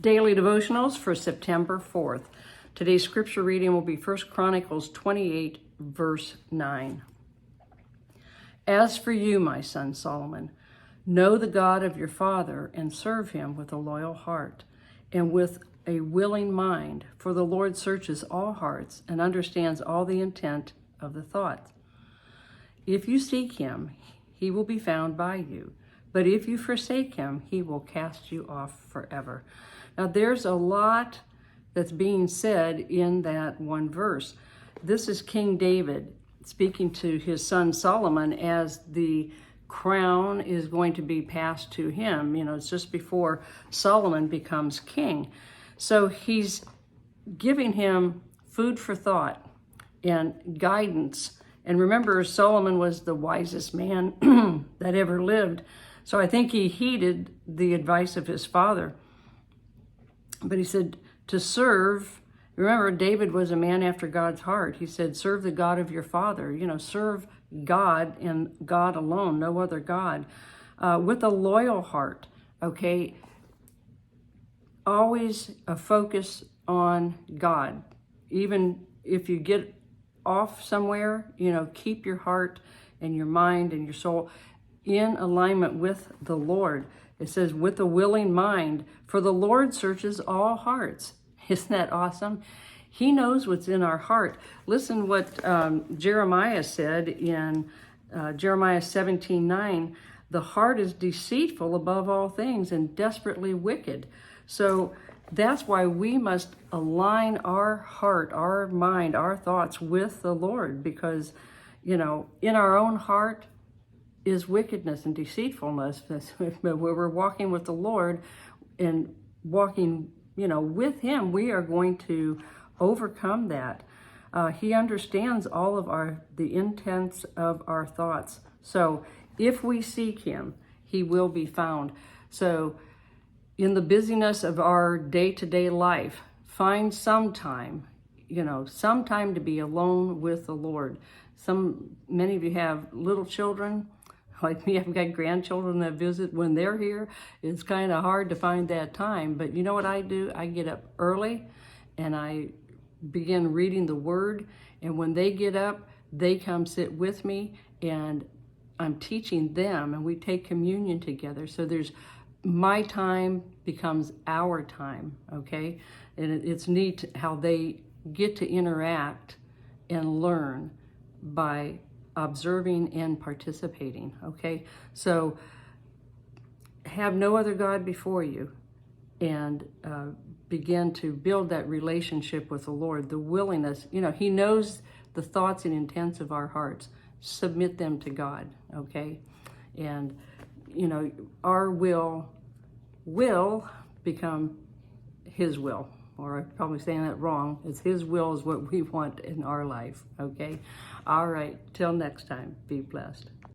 Daily Devotionals for September 4th. Today's scripture reading will be 1 Chronicles 28, verse 9. As for you, my son Solomon, know the God of your father and serve him with a loyal heart and with a willing mind, for the Lord searches all hearts and understands all the intent of the thoughts. If you seek him, he will be found by you. But if you forsake him, he will cast you off forever. Now, there's a lot that's being said in that one verse. This is King David speaking to his son Solomon as the crown is going to be passed to him. You know, it's just before Solomon becomes king. So he's giving him food for thought and guidance. And remember, Solomon was the wisest man that ever lived. So I think he heeded the advice of his father. But he said to serve, remember, David was a man after God's heart. He said, serve the God of your father. You know, serve God and God alone, no other God, with a loyal heart, okay? Always a focus on God. Even if you get off somewhere, you know, keep your heart and your mind and your soul in alignment with the Lord. It says, with a willing mind, for the Lord searches all hearts. Isn't that awesome? He knows what's in our heart. Listen what Jeremiah said in Jeremiah 17:9. The heart is deceitful above all things and desperately wicked. So that's why we must align our heart, our mind, our thoughts with the Lord, because, you know, in our own heart is wickedness and deceitfulness. But when we're walking with the Lord and walking, you know, with him, we are going to overcome that. He understands all of the intents of our thoughts. So if we seek him, he will be found. So in the busyness of our day-to-day life, find some time, you know, some time to be alone with the Lord. Many of you have little children. Like me, I've got grandchildren that visit. When they're here, it's kind of hard to find that time. But you know what I do? I get up early and I begin reading the Word. And when they get up, they come sit with me and I'm teaching them, and we take communion together. So my time becomes our time, okay? And it's neat how they get to interact and learn by observing and participating, okay? So have no other God before you, and begin to build that relationship with the Lord, the willingness. You know, he knows the thoughts and intents of our hearts. Submit them to God, okay? And, you know, our will become his will. Or I'm probably saying that wrong. It's his will is what we want in our life, okay? All right, till next time, be blessed.